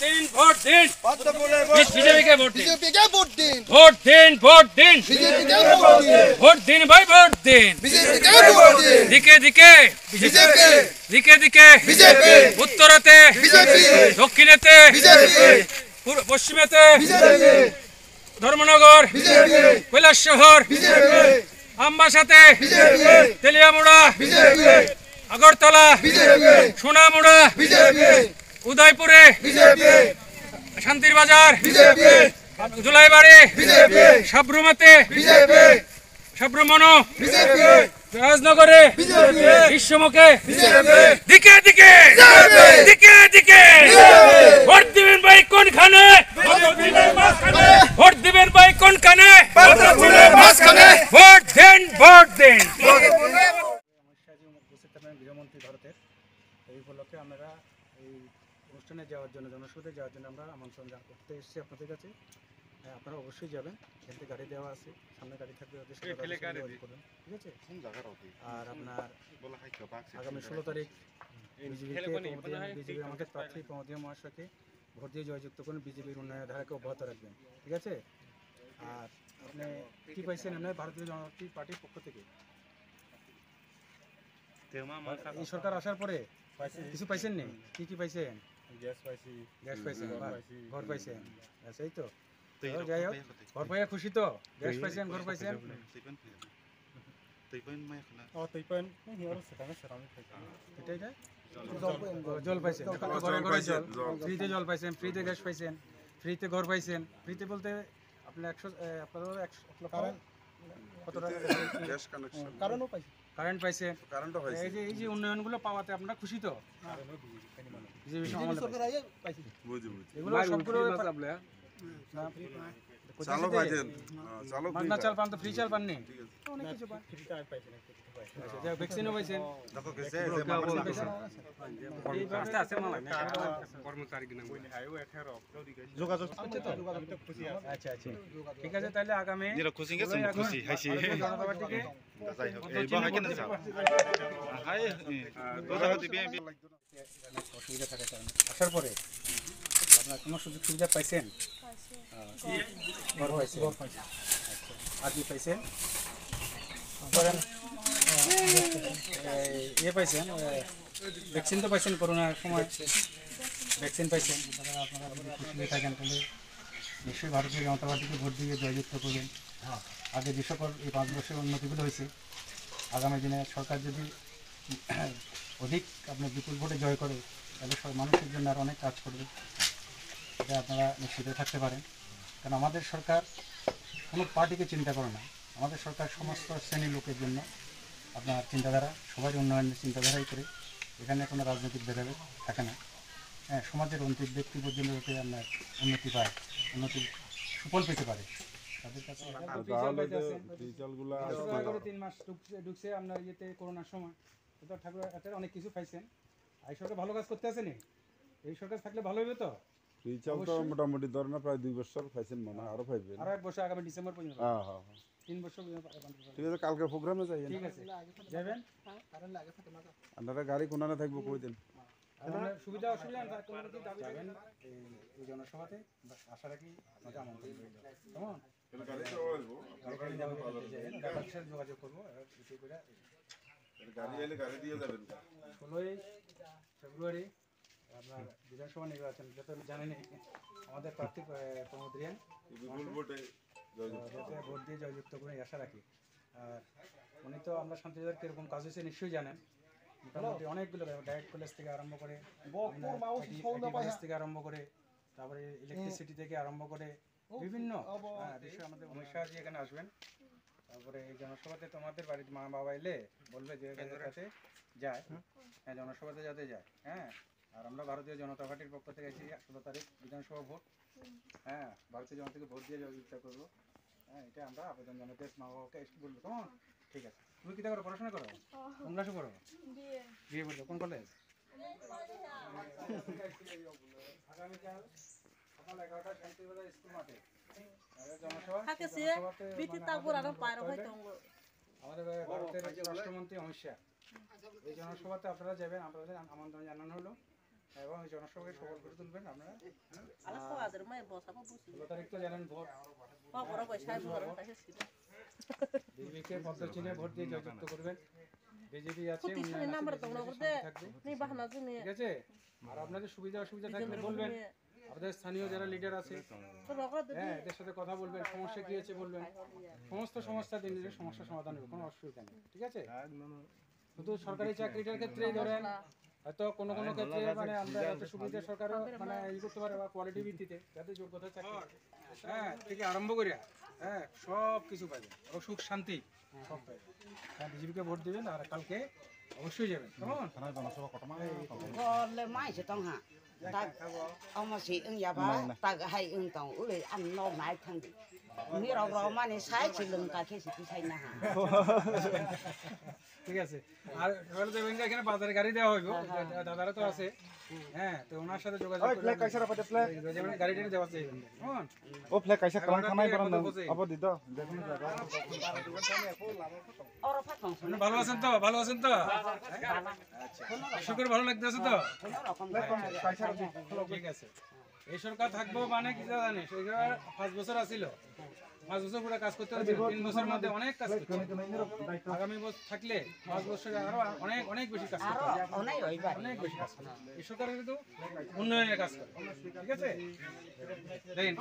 দিন ভোট দিন বিজেপিকে ভোট দিন বিজেপিকে ভোট দিন ভোট দিন ভোট দিন বিজেপিকে ভোট দিন ভোট দিন ভাই ভোট দিন বিজেপিকে ভোট দিন দিকে দিকে বিজেপি দিকে দিকে বিজেপি উত্তরেতে বিজেপি দক্ষিণেতে বিজেপি পশ্চিমেতে BJP Dharmanagar BJP Kailashahar BJP আমবাসাতে BJP Teliamura BJP Agartala BJP Sonamura BJP উদয়পুরে BJP Santir Bazar BJP Jolaibari BJP সাব্রুমাতে বিজেপি সাব্রুমনো বিজেপি রাজনগরে বিজেপি বিশ্বমুখে বিজেপি দিকে দিকে দিকে দিকে ভোট দিবেন ভাই কোনখানে ভোট দিবেন ভাই কোনখানে ভোট দেন ভোট দেন। গৃহমন্ত্রী ভারতের এই উপলক্ষে আমরা এই অনুষ্ঠানে যাওয়ার জন্য জনসভাতে যাওয়ার জন্য আমরা আমন্ত্রণ করতে এসেছি আপনাদের কাছে। আপনারা অবশ্যই যাবেন, এখানে গাড়ি দেওয়া আছে, সামনে গাড়ি থাকবে, ওদের সাথে করবেন, ঠিক আছে। আর আপনার আগামী 16 তারিখ বিজেপি আমাদের প্রার্থী প্রমোদিয়া মহাশয়কে ভোট দিয়ে জয়যুক্ত করুন, বিজেপির উন্নয়নের ধারাকে অব্যাহত রাখবেন, ঠিক আছে। আর আপনি কী পাইছেন আপনার ভারতীয় জনতা পার্টির পক্ষ থেকে এই সরকার আসার পরে কিছু পাইছেন নি? কি কি পাইছেন? গ্যাস পাইছেন, ঘর পাইছেন, এই তো যাই হোক, ঘর পাইয়া খুশি তো? গ্যাস পাইছেন, ঘর পাইছেন, জল পাইছেন, ঘরে ঘরে জল, ফ্রিতে জল পাইছেন, ফ্রিতে গ্যাস পাইছেন, ফ্রিতে ঘর পাইছেন। ফ্রিতে বলতে আপনি 100 কারেন্ট পাইছেন, এই যে উন্নয়নগুলো পাওয়াতে আপনারা খুশি তো? এগুলো সবগুলো চাল পান তো, ফ্রি চাল পাননি, অনেক কিছু পান, ভ্যাকসিনও পাইছেন। আচ্ছা আচ্ছা, ঠিক আছে, তাহলে আগামী অসুবিধা থাকার কারণে আসার পরে আপনার কোনো সুযোগ সুবিধা পাইছেন? ঘর পাইছেন, আর কি পাইছেন? ইয়ে পাইছেন, ভ্যাকসিন তো পাইছেন, করোনার সময় ভ্যাকসিন পাইছেন। আপনারা যদি খুশি হয়ে থাকেন তাহলে নিশ্চয়ই ভারতীয় জনতা পার্টিকে ভোট দিয়ে জয়যুক্ত করবেন। আগে যে সকল এই 5 বছরের উন্নতিগুলো হয়েছে, আগামী দিনে সরকার যদি অধিক আপনার বিপুল ভোটে জয় করে তাহলে সব মানুষের জন্য আর অনেক কাজ করবে, এটা আপনারা নিশ্চিত থাকতে পারেন। কারণ আমাদের সরকার কোনো পার্টিকে চিন্তা করে না, আমাদের সরকার সমস্ত শ্রেণীর লোকের জন্য আপনার চিন্তাধারা, সবাই উন্নয়নের চিন্তাধারাই করে, এখানে কোনো রাজনৈতিক ভেদাভেদ থাকে না। হ্যাঁ, সমাজের অন্তিম ব্যক্তি পর্যন্ত যাতে আপনার উন্নতি পায়, উন্নতির সুফল পেতে পারে, তাদের কাছে 3 মাস ঢুকছে আপনার ইয়েতে করোনার সময়, তো ঠাকুর হাতের অনেক কিছু পাইছেন। এই সরকার ভালো কাজ করতে আসেনি, এই সরকার থাকলে ভালো হবে তো। মোটামুটি ধরেন প্রায় 2 বছর পাইছেন, মনে হয় আরো পাইবেন, আরো 1 বছর আগামী ডিসেম্বর পর্যন্ত। 3 বছর, ঠিক আছে। কালকে প্রোগ্রামে যাই, ঠিক আছে, যাবেন। আপনারা গাড়ি কোনানে থাকবো, কই দেন সুবিধা অসুবিধা যাবেন এই জনসভাতে আশা রাখি আপনাকে আমন্ত্রণ রইল, কেমন? যোগাযোগ করবো, 16ই ফেব্রুয়ারি আপনার বিধানসভা নির্বাচন, যত জানেন আমাদের প্রার্থী প্রমোদিয়া ভোট দিয়ে জয়যুক্ত করে আশা রাখি। আর উনি তো আমরা শান্তিবাজার কীরকম কাজ হয়েছে নিশ্চয়ই জানেন। মোটামুটি অনেকগুলো ডাইরেক্ট কলেজ থেকে আরম্ভ করে, কলেজ থেকে আরম্ভ করে, তারপরে ইলেকট্রিসিটি থেকে আরম্ভ করে বিভিন্ন বিষয়ে আমাদের অমিত শাহজি এখানে আসবেন। তারপরে এই জনসভাতে তোমাদের বাড়ির মা বাবা এলে বলবে যে যাতে যায়, হ্যাঁ, জনসভাতে যাতে যায়। হ্যাঁ, আর আমরা ভারতীয় জনতা পার্টির পক্ষ থেকে এসেছি 16 তারিখ বিধানসভা ভোট। হ্যাঁ, ভারতীয় জনতাকে ভোট দিয়ে জয়যুক্ত করবো। হ্যাঁ, এটা আমরা আবেদন জানাতে মা বাবাকে এসে বলবো, কেমন? ঠিক আছে। তুমি কী করো, পড়াশোনা করো? কোন ক্লাসে পড়ো? বিয়ে করছো, কোন কলেজ? আগামীকাল সকাল 11টায় শান্তিবাজার স্কুল মাঠে আমাদের ভারতের রাষ্ট্রমন্ত্রী অমিত শাহ, এই জনসভাতে আপনারা যাবেন, আপনাদের আমন্ত্রণ জানানো হলো। এবং এই জনসভাকে সফল করে তুলবেন আপনারা। আলাদা কোয়াদের মায়ের বসাবো বুঝি 16 তারিখ তো জানেন ভোট, বড় পয়সা বড় পয়সা ছিল বিজেপিকে পদ্ম চিহ্নে ভোট দিয়ে জয়যুক্ত করবেন। বিজেপি আছে, প্রতি উন্নয়ন সালে আছে, নাম্বার দেশের তোমরা শান্তি করতে থাকবে, নেই বাহানা জন্য ঠিক আছে? আর আপনাদের সুবিধা অসুবিধা থাকলে বলবেন, আমাদের স্থানীয় যারা লিডার আছে তো রগড় হ্যাঁ এদের সাথে কথা বলবেন, সমস্যা কি আছে বলবেন, সমস্ত সমস্যা দিন দিনের সমস্যা সমাধান হবে, কোনো অসুবিধা নেই, ঠিক আছে? শুধু সরকারি চাকরিটার ক্ষেত্রেই ধরেন হয়তো কোনো কোনো ক্ষেত্রে মানে আমরা এত সুবিধা সরকার মানে ই করতে পারে বা কোয়ালিটি ভিত্তিতে যাদের যোগ্যতা চাকরি হ্যাঁ থেকে আরম্ভ করিয়া হ্যাঁ সব কিছু পাবেন এবং সুখ শান্তি সব পাবেন। হ্যাঁ বিজেপিকে ভোট দিবেন আর কালকে অবশ্যই যাবেন, কেমন? le mai sẽ tông hạ ta ông mà sĩ ưng nhà bá ta hay ưng tông ule ăn no mai thằng đi mi rau rau mà này sai chỉ lưng cả cái sự sai na hạ ঠিক আছে। আর এবারে দেখবেন যে এখানে বাজারে গাড়ি দেওয়া হইব, দাদারা তো আছে হ্যাঁ, তো ওনার সাথে যোগাযোগ করে যেমন গাড়ি টাড়ি দেওয়া চাইবেন, কেমন? ও ফ্ল্যাগ কাইসা কালাং খানাই বারান আবার দিত দেখুন জায়গা orang patong আপনি ভালো আছেন তো? ভালো আছেন তো? শুক্র ভালো লাগতেছে তো? ঠিক আছে। এই সরকার থাকবো মানে কি জানিস, 5 বছর আছিল, 5 বছর পুরো কাজ করতে হবে, 3 বছরের মধ্যে অনেক কাজ করতে হবে। আগামী বছর থাকলে 5 বছরে আরো অনেক অনেক বেশি কাজ করতে হবে, orang oi ba অনেক বেশি কাজ করতে হবে। এই সরকার কিন্তু উন্নয়নের কাজ করে, ঠিক আছে? দেখেন